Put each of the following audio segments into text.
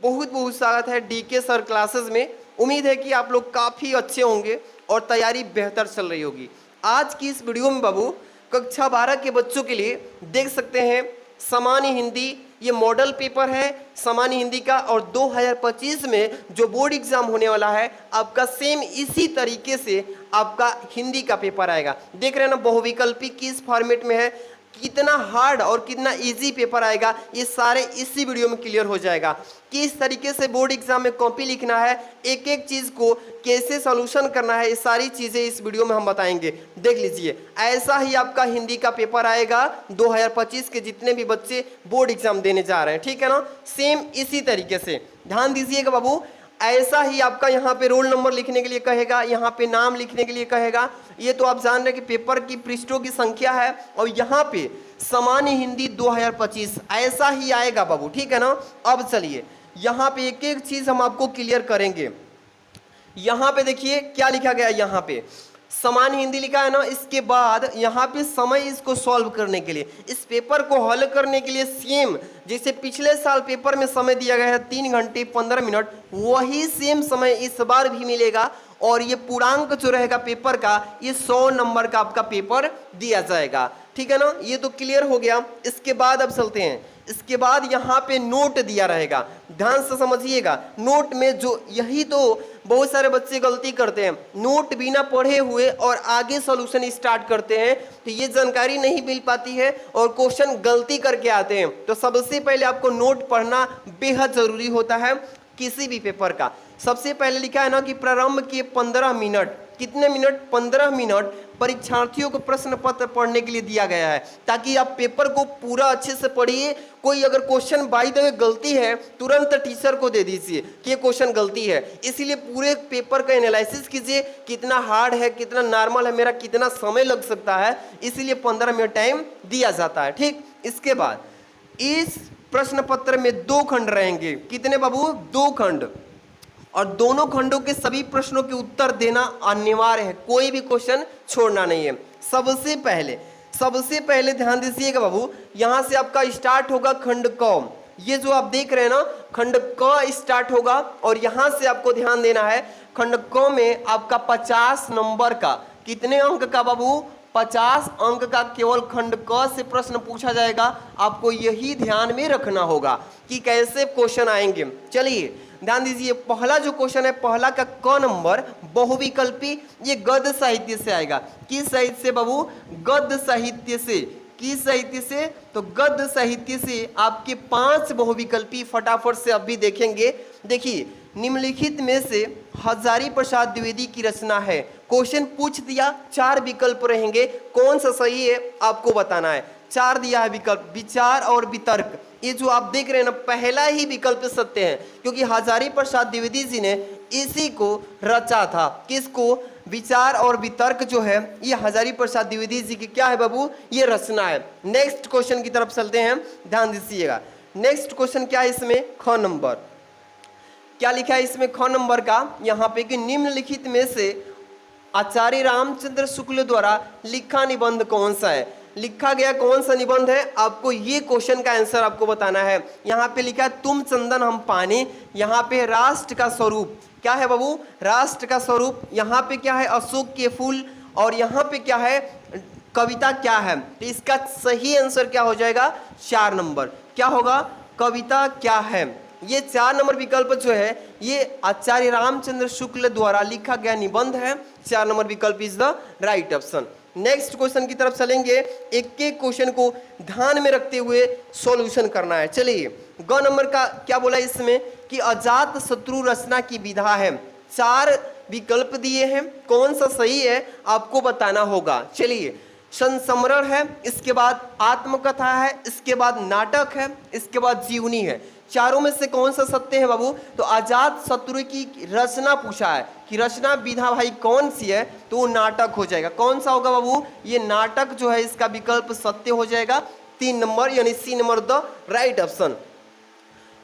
बहुत बहुत स्वागत है डीके सर क्लासेस में। उम्मीद है कि आप लोग काफ़ी अच्छे होंगे और तैयारी बेहतर चल रही होगी। आज की इस वीडियो में बाबू कक्षा 12 के बच्चों के लिए देख सकते हैं सामान्य हिंदी, ये मॉडल पेपर है सामान्य हिंदी का, और 2025 में जो बोर्ड एग्जाम होने वाला है आपका सेम इसी तरीके से आपका हिंदी का पेपर आएगा। देख रहे हैं ना बहुविकल्पी किस फॉर्मेट में है, कितना हार्ड और कितना इजी पेपर आएगा ये सारे इसी वीडियो में क्लियर हो जाएगा। किस तरीके से बोर्ड एग्जाम में कॉपी लिखना है, एक एक चीज को कैसे सॉल्यूशन करना है, ये सारी चीजें इस वीडियो में हम बताएंगे। देख लीजिए, ऐसा ही आपका हिंदी का पेपर आएगा 2025 के जितने भी बच्चे बोर्ड एग्जाम देने जा रहे हैं, ठीक है ना। सेम इसी तरीके से ध्यान दीजिएगा बाबू। ऐसा ही आपका यहाँ पे रोल नंबर लिखने के लिए कहेगा, यहाँ पे नाम लिखने के लिए कहेगा। ये तो आप जान रहे हैं कि पेपर की पृष्ठों की संख्या है, और यहाँ पे सामान्य हिंदी 2025 ऐसा ही आएगा बाबू, ठीक है ना। अब चलिए यहाँ पे एक एक चीज हम आपको क्लियर करेंगे। यहाँ पे देखिए क्या लिखा गया, यहाँ पे सामान्य हिंदी लिखा है ना, इसके बाद यहाँ पे समय इसको सॉल्व करने के लिए, इस पेपर को हल करने के लिए सेम जैसे पिछले साल पेपर में समय दिया गया है 3 घंटे 15 मिनट, वही सेम समय इस बार भी मिलेगा। और ये पूर्णांक जो रहेगा पेपर का, ये 100 नंबर का आपका पेपर दिया जाएगा, ठीक है ना। ये तो क्लियर हो गया। इसके बाद अब चलते हैं, इसके बाद यहाँ पे नोट दिया रहेगा, ध्यान से समझिएगा। नोट में जो यही तो बहुत सारे बच्चे गलती करते हैं, नोट बिना पढ़े हुए और आगे सॉल्यूशन स्टार्ट करते हैं, तो ये जानकारी नहीं मिल पाती है और क्वेश्चन गलती करके आते हैं। तो सबसे पहले आपको नोट पढ़ना बेहद जरूरी होता है किसी भी पेपर का। सबसे पहले लिखा है ना कि प्रारंभ के 15 मिनट, कितने मिनट, 15 मिनट परीक्षार्थियों को प्रश्न पत्र पढ़ने के लिए दिया गया है, ताकि आप पेपर को पूरा अच्छे से पढ़िए। कोई अगर क्वेश्चन बाय द वे गलती है तुरंत टीचर को दे दीजिए कि ये क्वेश्चन गलती है। इसीलिए पूरे पेपर का एनालिसिस कीजिए, कितना हार्ड है, कितना नॉर्मल है, मेरा कितना समय लग सकता है, इसीलिए 15 मिनट टाइम दिया जाता है, ठीक। इसके बाद इस प्रश्न पत्र में 2 खंड रहेंगे, कितने बाबू, 2 खंड, और दोनों खंडों के सभी प्रश्नों के उत्तर देना अनिवार्य है, कोई भी क्वेश्चन छोड़ना नहीं है। सबसे पहले ध्यान दीजिएगा बाबू, यहां से आपका स्टार्ट होगा खंड क, ये जो आप देख रहे हैं ना खंड क स्टार्ट होगा, और यहां से आपको ध्यान देना है खंड क में आपका 50 नंबर का, कितने अंक का बाबू, 50 अंक का केवल खंड क से प्रश्न पूछा जाएगा। आपको यही ध्यान में रखना होगा कि कैसे क्वेश्चन आएंगे। चलिए ध्यान दीजिए, पहला जो क्वेश्चन है, पहला का क नंबर बहुविकल्पी, ये गद्य साहित्य से आएगा। किस साहित्य से बाबू, गद्य साहित्य से। किस साहित्य से, तो गद्य साहित्य से आपके 5 बहुविकल्पी फटाफट से अभी देखेंगे। देखिए, निम्नलिखित में से हजारी प्रसाद द्विवेदी की रचना है। क्वेश्चन पूछ दिया, 4 विकल्प रहेंगे, कौन सा सही है आपको बताना है। 4 दिया है विकल्प, विचार और वितर्क। ये जो आप देख रहे हैं ना, पहला ही विकल्प सत्य है, क्योंकि हजारी प्रसाद द्विवेदी जी ने इसी को रचा था। किसको, विचार और वितर्क जो है ये हजारी प्रसाद द्विवेदी जी की क्या है बाबू, ये रचना है। नेक्स्ट क्वेश्चन की तरफ चलते हैं, ध्यान दीजिएगा। नेक्स्ट क्वेश्चन क्या है इसमें, ख नंबर, क्या लिखा है इसमें ख नंबर का, यहाँ पे कि निम्नलिखित में से आचार्य रामचंद्र शुक्ल द्वारा लिखा निबंध कौन सा है। लिखा गया कौन सा निबंध है, आपको ये क्वेश्चन का आंसर आपको बताना है। यहाँ पे लिखा है तुम चंदन हम पानी, यहाँ पे राष्ट्र का स्वरूप क्या है बाबू, राष्ट्र का स्वरूप, यहाँ पे क्या है अशोक के फूल, और यहाँ पे क्या है कविता क्या है। तो इसका सही आंसर क्या हो जाएगा, 4 नंबर, क्या होगा, कविता क्या है। ये 4 नंबर विकल्प जो है ये आचार्य रामचंद्र शुक्ल द्वारा लिखा गया निबंध है। 4 नंबर विकल्प is the right option. Next question की तरफ चलेंगे, एक एक क्वेश्चन को ध्यान में रखते हुए सॉल्यूशन करना है। चलिए, ग नंबर का क्या बोला इसमें कि अजात शत्रु रचना की विधा है। 4 विकल्प दिए हैं, कौन सा सही है आपको बताना होगा। चलिए, संस्मरण है, इसके बाद आत्मकथा है, इसके बाद नाटक है, इसके बाद जीवनी है। चारों में से कौन सा सत्य है बाबू, तो अजात शत्रु की रचना पूछा है कि रचना विधा भाई कौन सी है, तो वो नाटक हो जाएगा। कौन सा होगा बाबू, ये नाटक जो है इसका विकल्प सत्य हो जाएगा, 3 नंबर यानी C number the right option.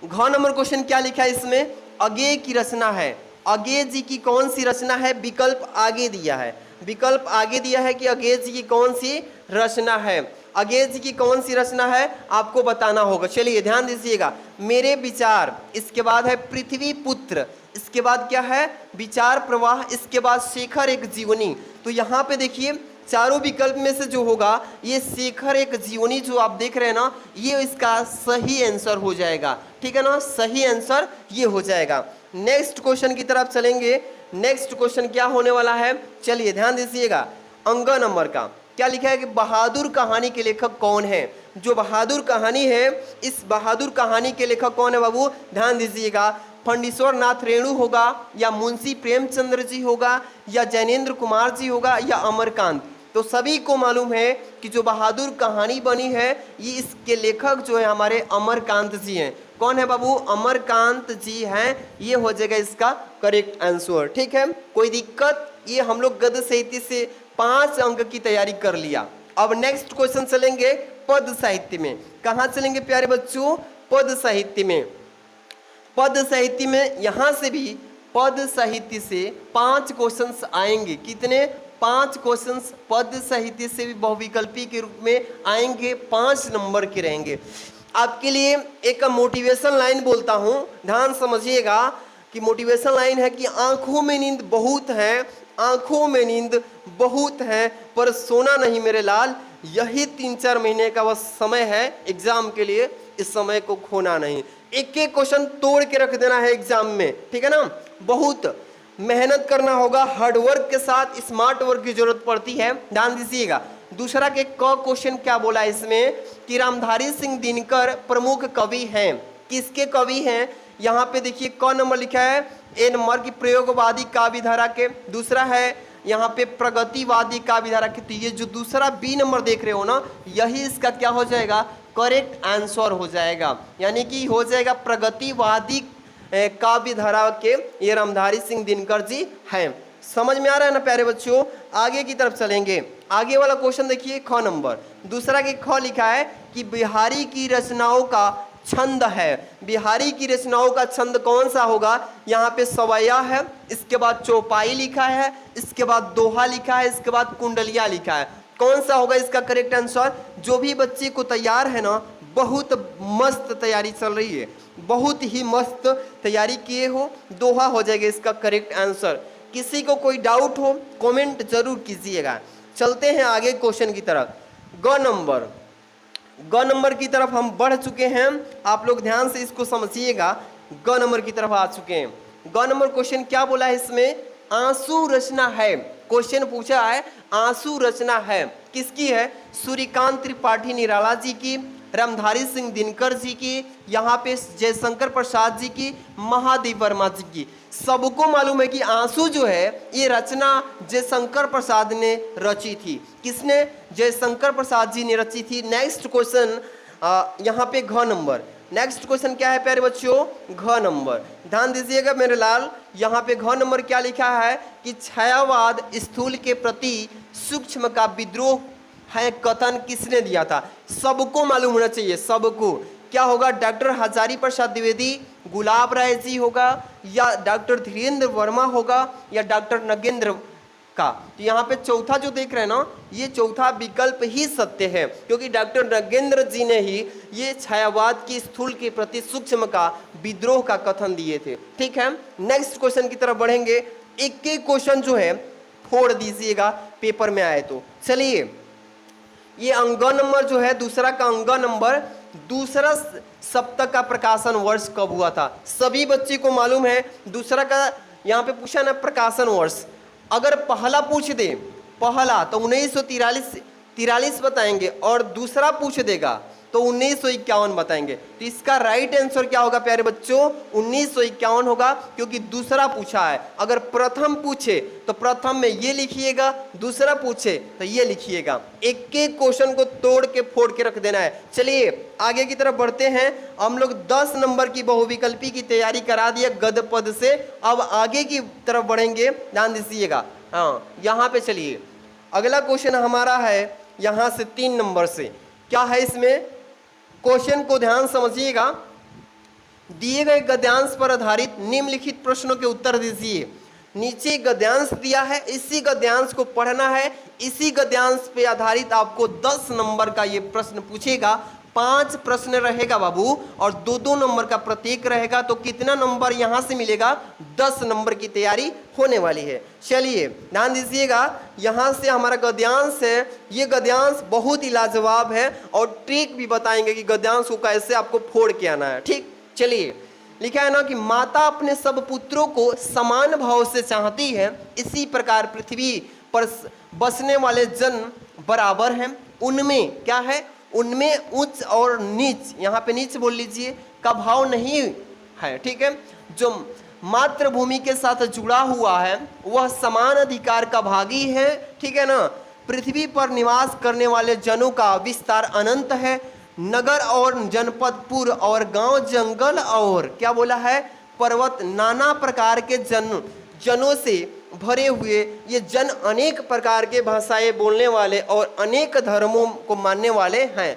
घ नंबर क्वेश्चन क्या लिखा है इसमें, अज्ञेय की रचना है। अज्ञेय जी की कौन सी रचना है, विकल्प आगे दिया है, विकल्प आगे दिया है कि अज्ञेय जी की कौन सी रचना है। अगेज की कौन सी रचना है आपको बताना होगा। चलिए ध्यान दीजिएगा, मेरे विचार, इसके बाद है पृथ्वी पुत्र, इसके बाद क्या है विचार प्रवाह, इसके बाद शेखर एक जीवनी। तो यहाँ पे देखिए चारों विकल्प में से जो होगा ये शेखर एक जीवनी जो आप देख रहे हैं ना, ये इसका सही आंसर हो जाएगा। ठीक है ना, सही आंसर ये हो जाएगा। नेक्स्ट क्वेश्चन की तरफ चलेंगे। नेक्स्ट क्वेश्चन क्या होने वाला है, चलिए ध्यान दीजिएगा। अंक नंबर का क्या लिखा है कि बहादुर कहानी के लेखक कौन है। जो बहादुर कहानी है, इस बहादुर कहानी के लेखक कौन है बाबू, ध्यान दीजिएगा। फंडीश्वर नाथ रेणु होगा, या मुंशी प्रेमचंद्र जी होगा, या जैनेन्द्र कुमार जी होगा, या अमरकांत। तो सभी को मालूम है कि जो बहादुर कहानी बनी है ये इसके लेखक जो है हमारे अमरकांत जी हैं। कौन है बाबू, अमरकांत जी हैं। ये हो जाएगा इसका करेक्ट आंसर। ठीक है, कोई दिक्कत, ये हम लोग गद्य साहित्य से 5 अंक की तैयारी कर लिया। अब नेक्स्ट क्वेश्चन चलेंगे पद साहित्य में। कहाँ चलेंगे प्यारे बच्चों, पद साहित्य में। पद साहित्य में यहाँ से भी पद साहित्य से 5 क्वेश्चंस आएंगे। कितने, 5 क्वेश्चंस पद साहित्य से भी बहुविकल्पी के रूप में आएंगे, 5 नंबर के रहेंगे। आपके लिए एक मोटिवेशन लाइन बोलता हूँ, ध्यान समझिएगा कि मोटिवेशन लाइन है कि आंखों में नींद बहुत है, आंखों में नींद बहुत है, पर सोना नहीं मेरे लाल, यही 3-4 महीने का बस समय है एग्जाम के लिए, इस समय को खोना नहीं। एक एक क्वेश्चन तोड़ के रख देना है एग्जाम में, ठीक है ना। बहुत मेहनत करना होगा, हार्डवर्क के साथ स्मार्ट वर्क की जरूरत पड़ती है, ध्यान दीजिएगा। दूसरा के क क्वेश्चन क्या बोला इसमें कि रामधारी सिंह दिनकर प्रमुख कवि हैं। किसके कवि हैं, यहाँ पे देखिए क नंबर लिखा है, ए नंबर की प्रयोगवादी काव्य धारा के। दूसरा है यहाँ पे प्रगतिवादी काव्य धारा के। तो ये जो दूसरा बी नंबर देख रहे हो ना, यही इसका क्या हो जाएगा, करेक्ट आंसर हो जाएगा। यानी कि हो जाएगा प्रगतिवादी काव्य धारा के ये रामधारी सिंह दिनकर जी हैं। समझ में आ रहा है ना प्यारे बच्चों। आगे की तरफ चलेंगे। आगे वाला क्वेश्चन देखिए ख नंबर, दूसरा के ख लिखा है कि बिहारी की रचनाओं का छंद है। बिहारी की रचनाओं का छंद कौन सा होगा, यहाँ पे सवैया है, इसके बाद चौपाई लिखा है, इसके बाद दोहा लिखा है, इसके बाद कुंडलिया लिखा है। कौन सा होगा इसका करेक्ट आंसर। जो भी बच्चे को तैयार है ना, बहुत मस्त तैयारी चल रही है, बहुत ही मस्त तैयारी किए हो, दोहा हो जाएगा इसका करेक्ट आंसर। किसी को कोई डाउट हो कमेंट जरूर कीजिएगा। चलते हैं आगे क्वेश्चन की तरफ। ग नंबर की तरफ हम बढ़ चुके हैं, आप लोग ध्यान से इसको समझिएगा। ग नंबर की तरफ आ चुके हैं। ग नंबर क्वेश्चन क्या बोला है इसमें, आंसू रचना है। क्वेश्चन पूछा है आंसू रचना है, किसकी है, सूर्यकांत त्रिपाठी निराला जी की, रामधारी सिंह दिनकर जी की, यहाँ पे जयशंकर प्रसाद जी की, महादेव वर्मा जी की। सबको मालूम है कि आंसू जो है ये रचना जयशंकर प्रसाद ने रची थी। किसने, जयशंकर प्रसाद जी ने रची थी। नेक्स्ट क्वेश्चन यहाँ पे घ नंबर। नेक्स्ट क्वेश्चन क्या है प्यारे बच्चों, घ नंबर। ध्यान दीजिएगा मेरे लाल, यहाँ पे घ नंबर क्या लिखा है कि छायावाद स्थूल के प्रति सूक्ष्म का विद्रोह है कथन किसने दिया था। सबको मालूम होना चाहिए, सबको। क्या होगा, डॉक्टर हजारी प्रसाद द्विवेदी, गुलाब राय जी होगा, या डॉक्टर धीरेन्द्र वर्मा होगा, या डॉक्टर नगेंद्र का। तो यहाँ पे चौथा जो देख रहे हैं ना, ये चौथा विकल्प ही सत्य है, क्योंकि डॉक्टर नगेंद्र जी ने ही ये छायावाद की स्थूल के प्रति सूक्ष्म का विद्रोह का कथन दिए थे। ठीक है, नेक्स्ट क्वेश्चन की तरफ बढ़ेंगे। एक एक क्वेश्चन जो है फोड़ दीजिएगा पेपर में आए तो। चलिए, ये अंग नंबर जो है, दूसरा का अंग नंबर, दूसरा सप्तक का प्रकाशन वर्ष कब हुआ था। सभी बच्चे को मालूम है। दूसरा का यहाँ पे पूछा ना प्रकाशन वर्ष, अगर पहला पूछ दे, पहला तो 1943 बताएंगे, और दूसरा पूछ देगा तो 1951 बताएंगे। तो इसका राइट आंसर क्या होगा प्यारे बच्चों, 1951 होगा, क्योंकि दूसरा पूछा है। अगर प्रथम पूछे तो प्रथम में ये लिखिएगा, दूसरा पूछे तो ये लिखिएगा। एक एक क्वेश्चन को तोड़ के फोड़ के रख देना है। चलिए आगे की तरफ बढ़ते हैं। हम लोग 10 नंबर की बहुविकल्पी की तैयारी करा दिया गद्य पद से। अब आगे की तरफ बढ़ेंगे, ध्यान दीजिएगा। हाँ, यहाँ पे चलिए, अगला क्वेश्चन हमारा है यहाँ से 3 नंबर से। क्या है इसमें, क्वेश्चन को ध्यान समझिएगा। दिए गए गद्यांश पर आधारित निम्नलिखित प्रश्नों के उत्तर दीजिए। नीचे गद्यांश दिया है, इसी गद्यांश को पढ़ना है। इसी गद्यांश पे आधारित आपको 10 नंबर का ये प्रश्न पूछेगा। 5 प्रश्न रहेगा बाबू और 2-2 नंबर का प्रत्येक रहेगा। तो कितना नंबर यहाँ से मिलेगा? 10 नंबर की तैयारी होने वाली है। चलिए ध्यान दीजिएगा, यहाँ से हमारा गद्यांश है। ये गद्यांश बहुत ही लाजवाब है और ट्रिक भी बताएंगे कि गद्यांश को कैसे आपको फोड़ के आना है। ठीक, चलिए लिखा है ना कि माता अपने सब पुत्रों को समान भाव से चाहती है, इसी प्रकार पृथ्वी पर बसने वाले जन बराबर हैं। उनमें क्या है? उनमें उच्च और नीच, यहाँ पे नीच बोल लीजिए, का भाव नहीं है। ठीक है, जो मातृभूमि के साथ जुड़ा हुआ है वह समान अधिकार का भागी है। ठीक है ना, पृथ्वी पर निवास करने वाले जनों का विस्तार अनंत है। नगर और जनपदपुर और गांव, जंगल और क्या बोला है? पर्वत, नाना प्रकार के जनों से भरे हुए ये जन अनेक प्रकार के भाषाएं बोलने वाले और अनेक धर्मों को मानने वाले हैं।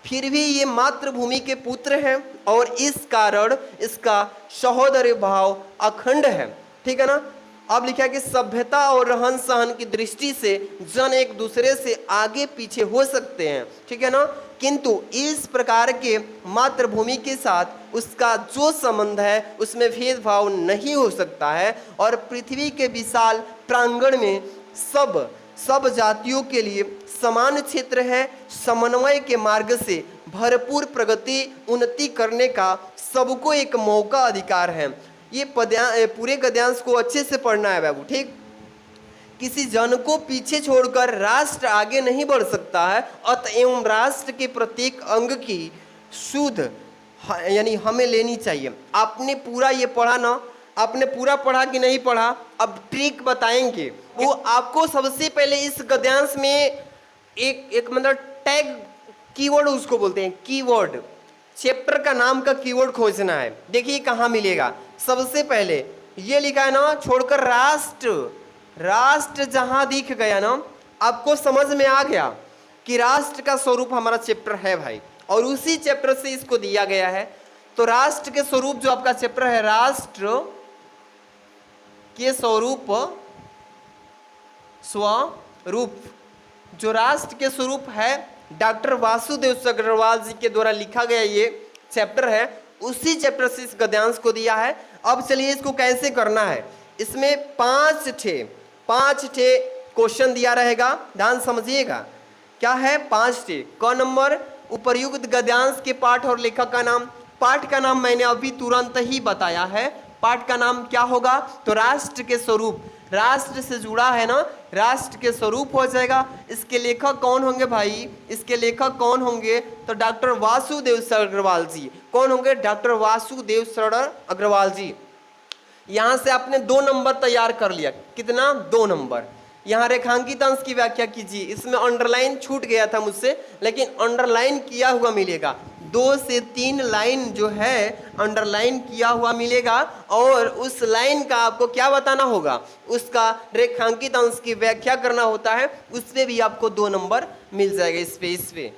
फिर भी ये मातृभूमि के पुत्र हैं और इस कारण इसका सहोदर भाव अखंड है। ठीक है ना। अब लिखा है कि सभ्यता और रहन सहन की दृष्टि से जन एक दूसरे से आगे पीछे हो सकते हैं। ठीक है ना, किंतु इस प्रकार के मातृभूमि के साथ उसका जो संबंध है उसमें भेदभाव नहीं हो सकता है। और पृथ्वी के विशाल प्रांगण में सब जातियों के लिए समान क्षेत्र है। समन्वय के मार्ग से भरपूर प्रगति उन्नति करने का सबको एक मौका अधिकार है। ये पूरे गद्यांश को अच्छे से पढ़ना है बाबू। ठीक, किसी जन को पीछे छोड़कर राष्ट्र आगे नहीं बढ़ सकता है। अतएव राष्ट्र के प्रत्येक अंग की सुध यानी हमें लेनी चाहिए। आपने पूरा ये पढ़ा ना, आपने पूरा पढ़ा कि नहीं पढ़ा? अब ट्रिक बताएंगे। वो आपको सबसे पहले इस गद्यांश में एक मतलब टैग कीवर्ड उसको बोलते हैं, कीवर्ड, चैप्टर का नाम का कीवर्ड खोजना है। देखिए कहाँ मिलेगा। सबसे पहले ये लिखा है ना, छोड़कर राष्ट्र जहां दिख गया ना, आपको समझ में आ गया कि राष्ट्र का स्वरूप हमारा चैप्टर है भाई, और उसी चैप्टर से इसको दिया गया है। तो राष्ट्र के स्वरूप जो आपका चैप्टर है, राष्ट्र के स्वरूप स्वरूप, जो राष्ट्र के स्वरूप है डॉक्टर वासुदेव अग्रवाल जी के द्वारा लिखा गया ये चैप्टर है, उसी चैप्टर से इस गद्यांश को दिया है। अब चलिए इसको कैसे करना है। इसमें 5 ठे क्वेश्चन दिया रहेगा, ध्यान समझिएगा। क्या है? 5 ठे। क नंबर, उपर्युक्त गद्यांश के पाठ और लेखक का नाम। पाठ का नाम मैंने अभी तुरंत ही बताया है। पाठ का नाम क्या होगा? तो राष्ट्र के स्वरूप, राष्ट्र से जुड़ा है ना, राष्ट्र के स्वरूप हो जाएगा। इसके लेखक कौन होंगे भाई? इसके लेखक कौन होंगे? तो डॉक्टर वासुदेव अग्रवाल जी। कौन होंगे? डॉक्टर वासुदेव अग्रवाल जी। यहाँ से आपने 2 नंबर तैयार कर लिया। कितना? 2 नंबर। यहाँ रेखांकित अंश की व्याख्या कीजिए। इसमें अंडरलाइन छूट गया था मुझसे, लेकिन अंडरलाइन किया हुआ मिलेगा। 2 से 3 लाइन जो है अंडरलाइन किया हुआ मिलेगा, और उस लाइन का आपको क्या बताना होगा? उसका रेखांकित अंश की व्याख्या करना होता है। उस पर भी आपको 2 नंबर मिल जाएगा। इस पे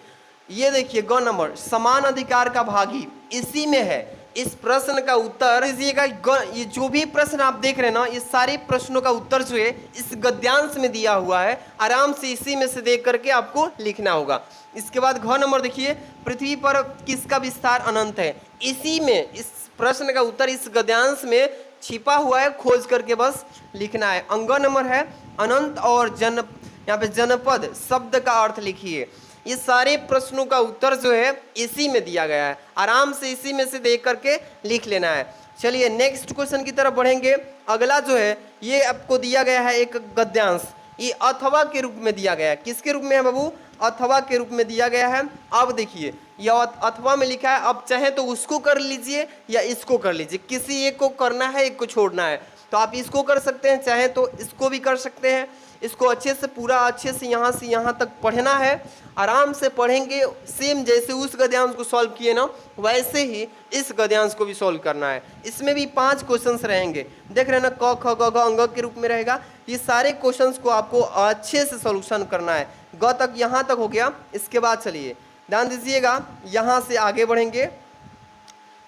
ये देखिए, ग नंबर, समान अधिकार का भागी, इसी में है। इस प्रश्न का उत्तर दीजिएगा। ये जो भी प्रश्न आप देख रहे हैं ना, ये सारे प्रश्नों का उत्तर जो है इस गद्यांश में दिया हुआ है। आराम से इसी में से देख करके आपको लिखना होगा। इसके बाद घ नंबर देखिए, पृथ्वी पर किसका विस्तार अनंत है। इसी में इस प्रश्न का उत्तर इस गद्यांश में छिपा हुआ है, खोज करके बस लिखना है। अंग नंबर है अनंत और यहाँ पे जनपद शब्द का अर्थ लिखिए। ये सारे प्रश्नों का उत्तर जो है इसी में दिया गया है। आराम से इसी में से देख करके लिख लेना है। चलिए नेक्स्ट क्वेश्चन की तरफ बढ़ेंगे। अगला जो है ये आपको दिया गया है एक गद्यांश, ये अथवा के रूप में दिया गया है। किसके रूप में है बाबू? अथवा के रूप में दिया गया है। अब देखिए यह अथवा में लिखा है, अब चाहे तो उसको कर लीजिए या इसको कर लीजिए, किसी एक को करना है, एक को छोड़ना है। तो आप इसको कर सकते हैं, चाहे तो इसको भी कर सकते हैं। इसको अच्छे से पूरा अच्छे से यहाँ तक पढ़ना है। आराम से पढ़ेंगे, सेम जैसे उस गद्यांश को सॉल्व किए ना, वैसे ही इस गद्यांश को भी सॉल्व करना है। इसमें भी 5 क्वेश्चंस रहेंगे, देख रहे हैं ना, क ख ग घ अंग के रूप में रहेगा। ये सारे क्वेश्चंस को आपको अच्छे से सॉल्यूशन करना है। ग तक यहाँ तक हो गया। इसके बाद चलिए ध्यान दीजिएगा, यहाँ से आगे बढ़ेंगे।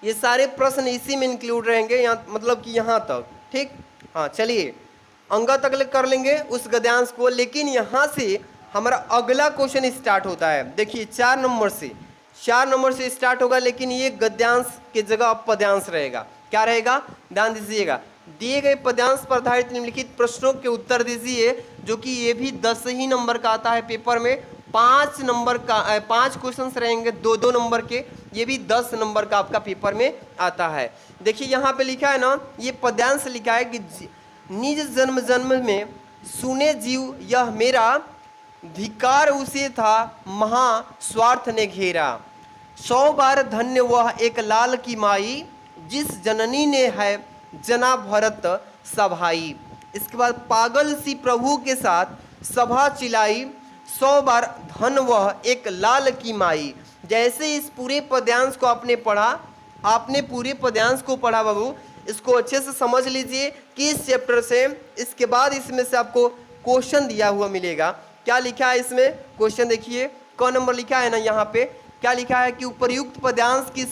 ये सारे प्रश्न इसी में इंक्लूड रहेंगे, यहाँ मतलब कि यहाँ तक। ठीक, हाँ चलिए अंगा तक कर लेंगे उस गद्यांश को। लेकिन यहाँ से हमारा अगला क्वेश्चन स्टार्ट होता है। देखिए 4 नंबर से स्टार्ट होगा, लेकिन ये गद्यांश के जगह अब पद्यांश रहेगा। क्या रहेगा, ध्यान दीजिएगा। दिए गए पद्यांश पर आधारित निम्नलिखित प्रश्नों के उत्तर दीजिए, जो कि ये भी 10 ही नंबर का आता है पेपर में। 5 नंबर का 5 क्वेश्चन रहेंगे 2-2 नंबर के, ये भी 10 नंबर का आपका पेपर में आता है। देखिए यहाँ पे लिखा है ना, ये पद्यांश लिखा है कि निज जन्म जन्म में सुने जीव यह मेरा, धिकार उसे था महा स्वार्थ ने घेरा। 100 बार धन्य वह एक लाल की माई, जिस जननी ने है जना भरत सभाई। इसके बाद पागल सी प्रभु के साथ सभा चिलाई, 100 बार धन वह एक लाल की माई। जैसे इस पूरे पद्यांश को आपने पढ़ा, आपने पूरे पद्यांश को पढ़ा बाबू, इसको अच्छे से समझ लीजिए कि इस चैप्टर से। इसके बाद इसमें से आपको क्वेश्चन दिया हुआ मिलेगा। क्या लिखा है इसमें क्वेश्चन, देखिए क नंबर लिखा है ना, यहाँ पे क्या लिखा है कि उपर्युक्त पद्यांश की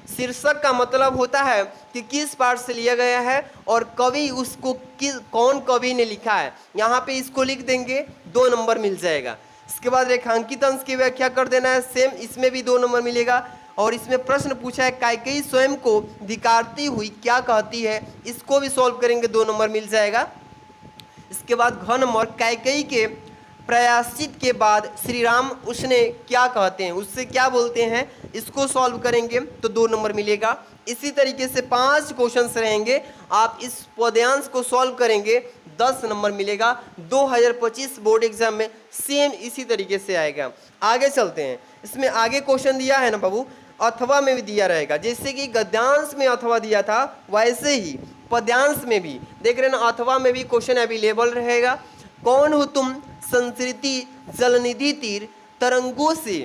शीर्षक का मतलब होता है कि किस पाठ से लिया गया है और कवि उसको कौन कवि ने लिखा है। यहाँ पे इसको लिख देंगे, 2 नंबर मिल जाएगा। इसके बाद रेखांकित अंश की व्याख्या कर देना है, सेम इसमें भी 2 नंबर मिलेगा। और इसमें प्रश्न पूछा है कैकेयी स्वयं को धिकारती हुई क्या कहती है, इसको भी सॉल्व करेंगे, 2 नंबर मिल जाएगा। इसके बाद घ नंबर कैकेयी के प्रायश्चित के बाद श्री राम उसने क्या कहते हैं, उससे क्या बोलते हैं, इसको सॉल्व करेंगे तो 2 नंबर मिलेगा। इसी तरीके से 5 क्वेश्चंस रहेंगे, आप इस पद्यांश को सॉल्व करेंगे 10 नंबर मिलेगा। 2025 बोर्ड एग्जाम में सेम इसी तरीके से आएगा। आगे चलते हैं, इसमें आगे क्वेश्चन दिया है ना बाबू, अथवा में भी दिया रहेगा। जैसे कि गद्यांश में अथवा दिया था, वैसे ही पद्यांश में भी देख रहे ना, अथवा में भी क्वेश्चन अवेलेबल रहेगा। कौन हो तुम संस्कृति जलनिधि तीर, तरंगों से